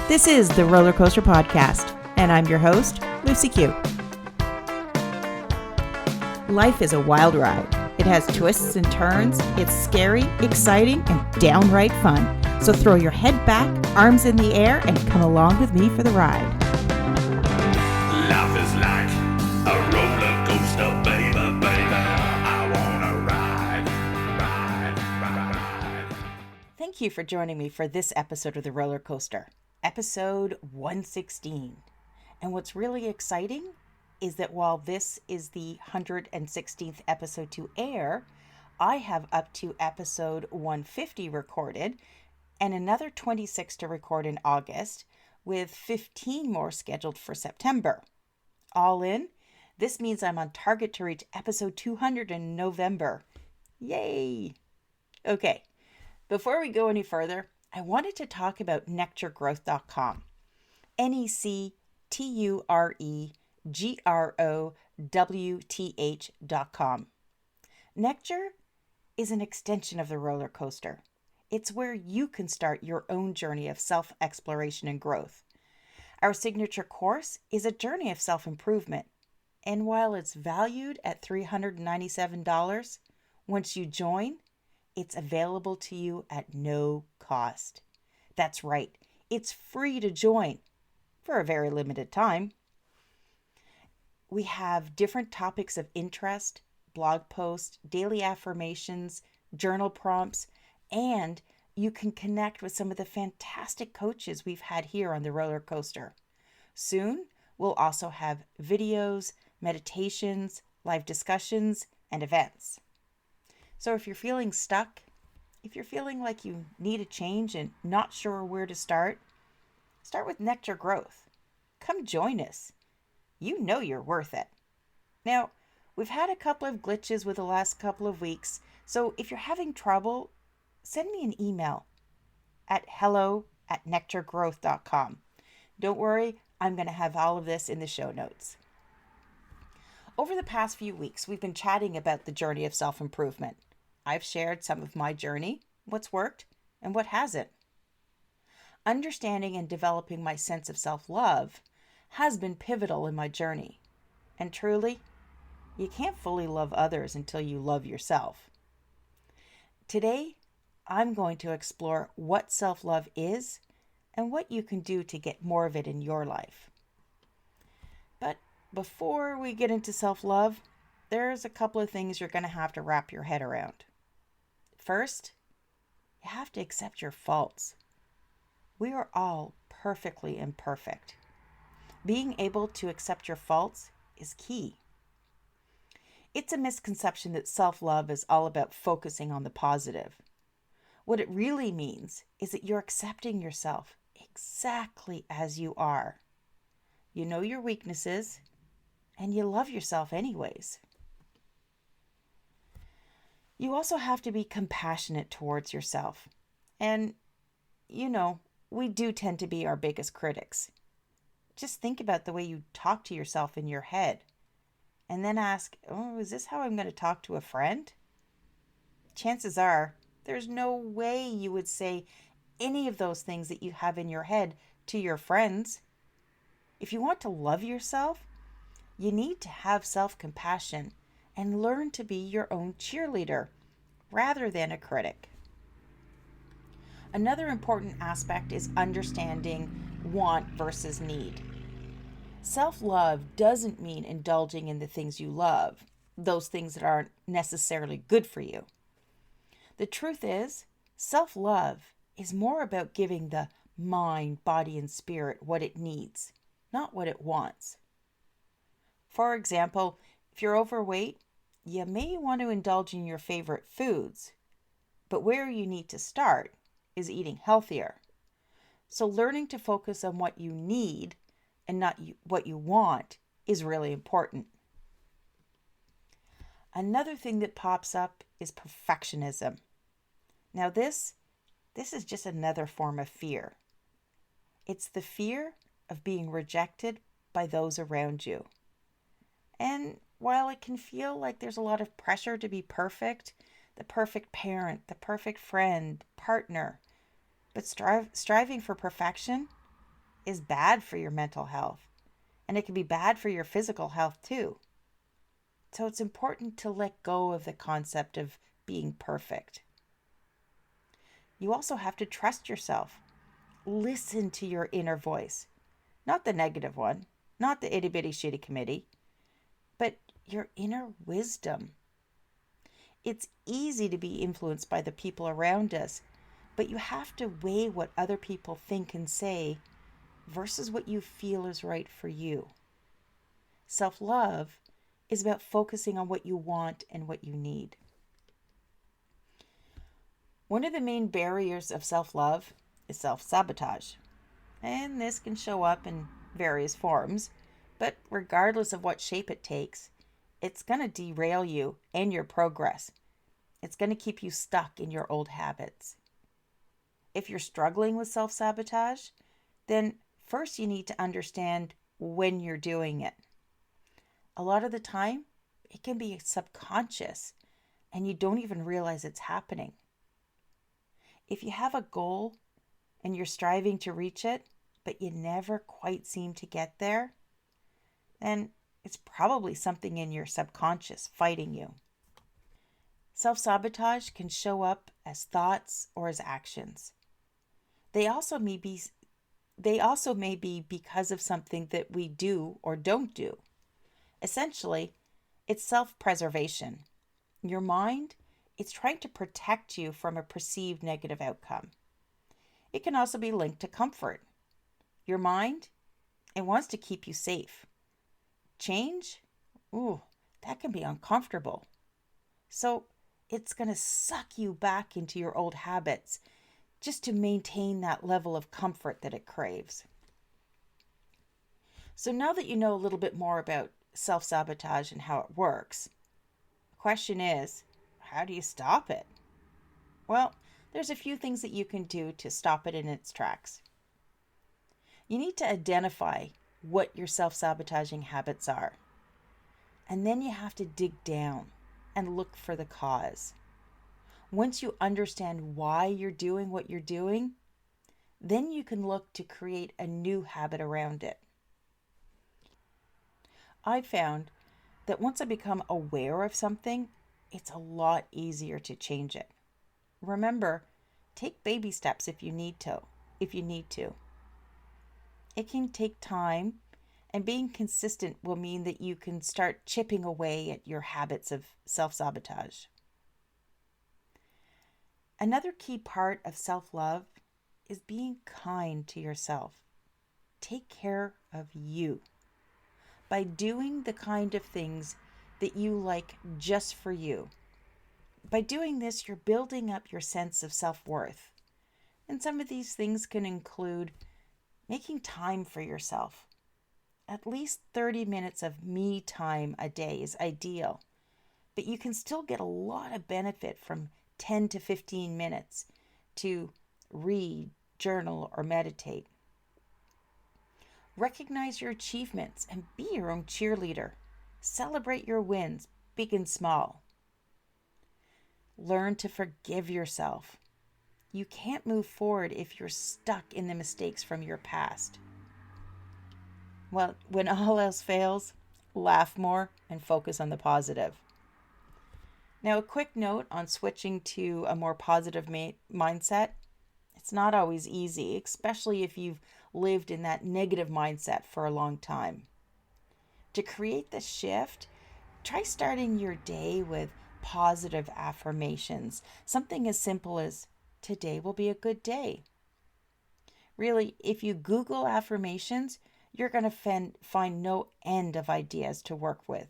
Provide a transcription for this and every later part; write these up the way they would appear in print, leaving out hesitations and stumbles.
This is the Roller Coaster Podcast, and I'm your host, Lucie Q. Life is a wild ride. It has twists and turns. It's scary, exciting, and downright fun. So throw your head back, arms in the air, and come along with me for the ride. Life is like a roller coaster, baby, baby. I wanna ride. Thank you for joining me for this episode of the Roller Coaster, episode 116. And what's really exciting is that while this is the 116th episode to air, I have up to episode 150 recorded and another 26 to record in August, with 15 more scheduled for September. All in, this means I'm on target to reach episode 200 in November. Yay! Okay, before we go any further, I wanted to talk about nectargrowth.com. nectargrowth.com. Nectar is an extension of the roller coaster. It's where you can start your own journey of self-exploration and growth. Our signature course is a journey of self-improvement. And while it's valued at $397, once you join, it's available to you at no cost. That's right, it's free to join for a very limited time. We have different topics of interest, blog posts, daily affirmations, journal prompts, and you can connect with some of the fantastic coaches we've had here on the roller coaster. Soon, we'll also have videos, meditations, live discussions, and events. So if you're feeling stuck, if you're feeling like you need a change and not sure where to start with Nectar Growth. Come join us. You know you're worth it. Now, we've had a couple of glitches with the last couple of weeks, so if you're having trouble, send me an email at hello@nectargrowth.com. Don't worry, I'm going to have all of this in the show notes. Over the past few weeks, we've been chatting about the journey of self-improvement. I've shared some of my journey, what's worked, and what hasn't. Understanding and developing my sense of self-love has been pivotal in my journey. And truly, you can't fully love others until you love yourself. Today, I'm going to explore what self-love is and what you can do to get more of it in your life. But before we get into self-love, there's a couple of things you're going to have to wrap your head around. First, you have to accept your faults. We are all perfectly imperfect. Being able to accept your faults is key. It's a misconception that self-love is all about focusing on the positive. What it really means is that you're accepting yourself exactly as you are. You know your weaknesses, and you love yourself anyways. You also have to be compassionate towards yourself. And, we do tend to be our biggest critics. Just think about the way you talk to yourself in your head. And then ask, is this how I'm going to talk to a friend? Chances are, there's no way you would say any of those things that you have in your head to your friends. If you want to love yourself, you need to have self-compassion and learn to be your own cheerleader rather than a critic. Another important aspect is understanding want versus need. Self-love doesn't mean indulging in the things you love, those things that aren't necessarily good for you. The truth is, self-love is more about giving the mind, body, and spirit what it needs, not what it wants. For example, if you're overweight, you may want to indulge in your favorite foods, but where you need to start is eating healthier. So learning to focus on what you need and not what you want is really important. Another thing that pops up is perfectionism. Now this is just another form of fear. It's the fear of being rejected by those around you. And while it can feel like there's a lot of pressure to be perfect, the perfect parent, the perfect friend, partner, but striving for perfection is bad for your mental health, and it can be bad for your physical health too. So it's important to let go of the concept of being perfect. You also have to trust yourself. Listen to your inner voice, not the negative one, not the itty bitty shitty committee, but your inner wisdom. It's easy to be influenced by the people around us, but you have to weigh what other people think and say versus what you feel is right for you. Self love is about focusing on what you want and what you need. One of the main barriers of self love is self sabotage, and this can show up in various forms, but regardless of what shape it takes, it's going to derail you and your progress. It's going to keep you stuck in your old habits. If you're struggling with self sabotage, then first you need to understand when you're doing it. A lot of the time, it can be subconscious and you don't even realize it's happening. If you have a goal and you're striving to reach it, but you never quite seem to get there, then it's probably something in your subconscious fighting you. Self-sabotage can show up as thoughts or as actions. They also may be because of something that we do or don't do. Essentially, it's self-preservation. Your mind, it's trying to protect you from a perceived negative outcome. It can also be linked to comfort. Your mind, it wants to keep you safe. Change, that can be uncomfortable. So it's going to suck you back into your old habits just to maintain that level of comfort that it craves. So now that you know a little bit more about self-sabotage and how it works, the question is, how do you stop it? Well, there's a few things that you can do to stop it in its tracks. You need to identify what your self-sabotaging habits are. And then you have to dig down and look for the cause. Once you understand why you're doing what you're doing, then you can look to create a new habit around it. I found that once I become aware of something, it's a lot easier to change it. Remember, take baby steps if you need to. It can take time, and being consistent will mean that you can start chipping away at your habits of self-sabotage. Another key part of self-love is being kind to yourself. Take care of you by doing the kind of things that you like just for you. By doing this, you're building up your sense of self-worth. And some of these things can include making time for yourself. At least 30 minutes of me time a day is ideal, but you can still get a lot of benefit from 10 to 15 minutes to read, journal, or meditate. Recognize your achievements and be your own cheerleader. Celebrate your wins, big and small. Learn to forgive yourself. You can't move forward if you're stuck in the mistakes from your past. Well, when all else fails, laugh more and focus on the positive. Now, a quick note on switching to a more positive mindset. It's not always easy, especially if you've lived in that negative mindset for a long time. To create the shift, try starting your day with positive affirmations. Something as simple as, today will be a good day. Really, if you Google affirmations, you're going to find no end of ideas to work with.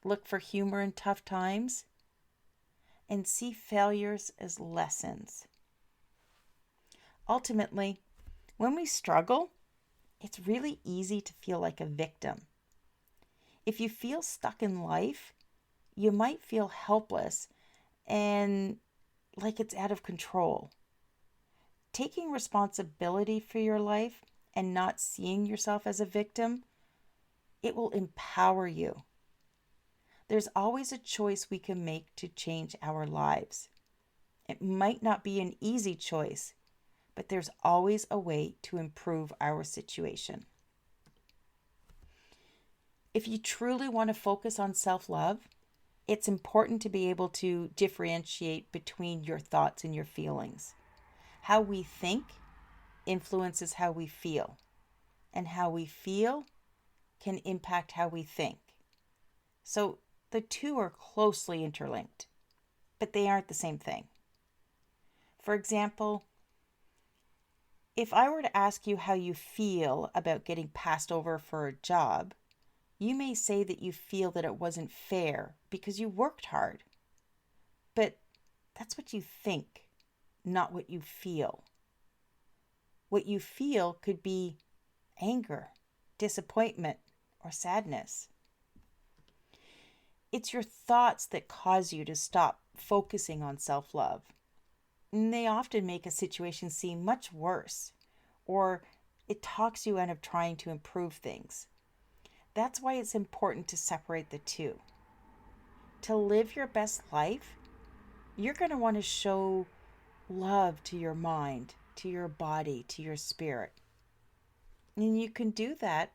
Look for humor in tough times and see failures as lessons. Ultimately, when we struggle, it's really easy to feel like a victim. If you feel stuck in life, you might feel helpless and like it's out of control. Taking responsibility for your life and not seeing yourself as a victim, it will empower you. There's always a choice we can make to change our lives. It might not be an easy choice, but there's always a way to improve our situation. If you truly want to focus on self-love, it's important to be able to differentiate between your thoughts and your feelings. How we think influences how we feel, and how we feel can impact how we think. So the two are closely interlinked, but they aren't the same thing. For example, if I were to ask you how you feel about getting passed over for a job, you may say that you feel that it wasn't fair because you worked hard. But that's what you think, not what you feel. What you feel could be anger, disappointment, or sadness. It's your thoughts that cause you to stop focusing on self-love. And they often make a situation seem much worse, or it talks you out of trying to improve things. That's why it's important to separate the two. To live your best life, you're going to want to show love to your mind, to your body, to your spirit. And you can do that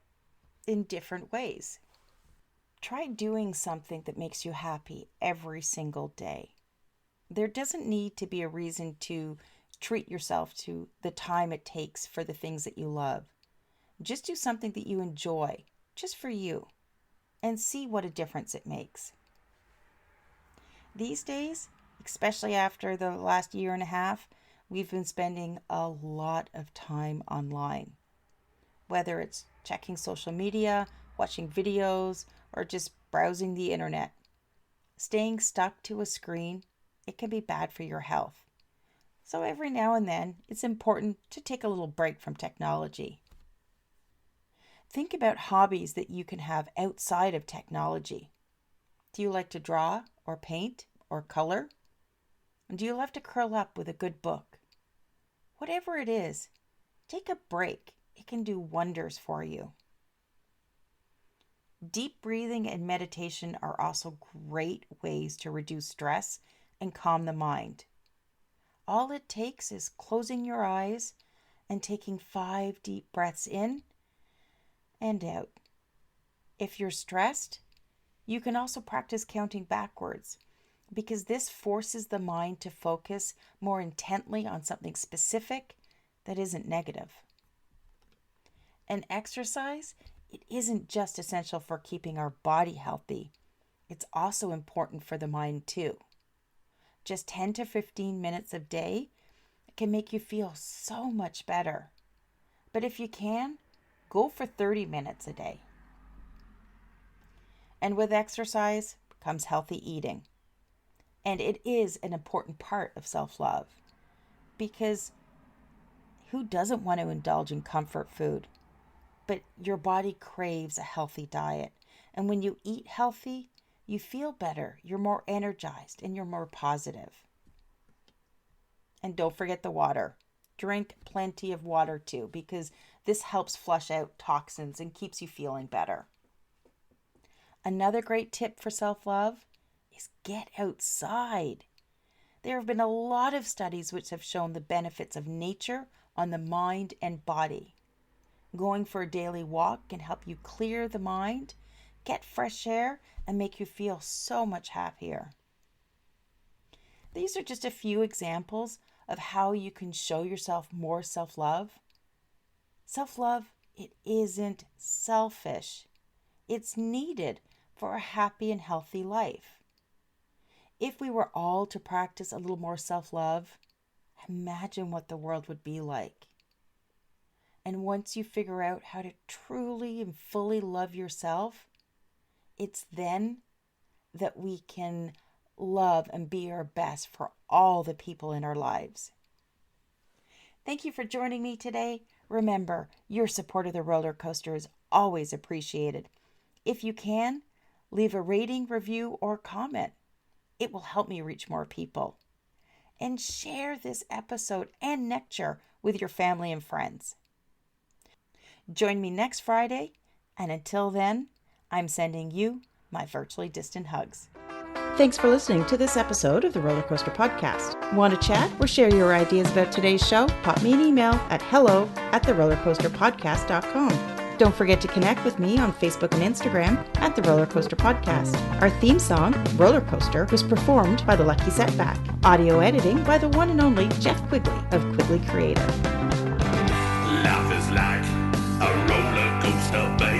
in different ways. Try doing something that makes you happy every single day. There doesn't need to be a reason to treat yourself to the time it takes for the things that you love. Just do something that you enjoy, just for you, and see what a difference it makes. These days, especially after the last year and a half, we've been spending a lot of time online. Whether it's checking social media, watching videos, or just browsing the internet. Staying stuck to a screen, it can be bad for your health. So every now and then, it's important to take a little break from technology. Think about hobbies that you can have outside of technology. Do you like to draw or paint or color? Do you love to curl up with a good book? Whatever it is, take a break. It can do wonders for you. Deep breathing and meditation are also great ways to reduce stress and calm the mind. All it takes is closing your eyes and taking 5 deep breaths in and out. If you're stressed, you can also practice counting backwards, because this forces the mind to focus more intently on something specific that isn't negative. And exercise, it isn't just essential for keeping our body healthy. It's also important for the mind too. Just 10 to 15 minutes a day can make you feel so much better. But if you can, go for 30 minutes a day. And with exercise comes healthy eating. And it is an important part of self-love, because who doesn't want to indulge in comfort food? But your body craves a healthy diet. And when you eat healthy, you feel better, you're more energized, and you're more positive. And don't forget the water. Drink plenty of water too, because this helps flush out toxins and keeps you feeling better. Another great tip for self-love is get outside. There have been a lot of studies which have shown the benefits of nature on the mind and body. Going for a daily walk can help you clear the mind, get fresh air, and make you feel so much happier. These are just a few examples of how you can show yourself more self-love. Self-love, it isn't selfish. It's needed for a happy and healthy life. If we were all to practice a little more self-love, imagine what the world would be like. And once you figure out how to truly and fully love yourself, it's then that we can love and be our best for all the people in our lives. Thank you for joining me today. Remember, your support of the roller coaster is always appreciated. If you can, leave a rating, review, or comment. It will help me reach more people. And share this episode and lecture with your family and friends. Join me next Friday, and until then, I'm sending you my virtually distant hugs. Thanks for listening to this episode of the Roller Coaster Podcast. Want to chat or share your ideas about today's show? Pop me an email at hello@therollercoasterpodcast.com. Don't forget to connect with me on Facebook and Instagram at The Roller Coaster Podcast. Our theme song, Roller Coaster, was performed by The Lucky Setback. Audio editing by the one and only Jeff Quigley of Quigley Creative. Life is like a roller coaster, baby.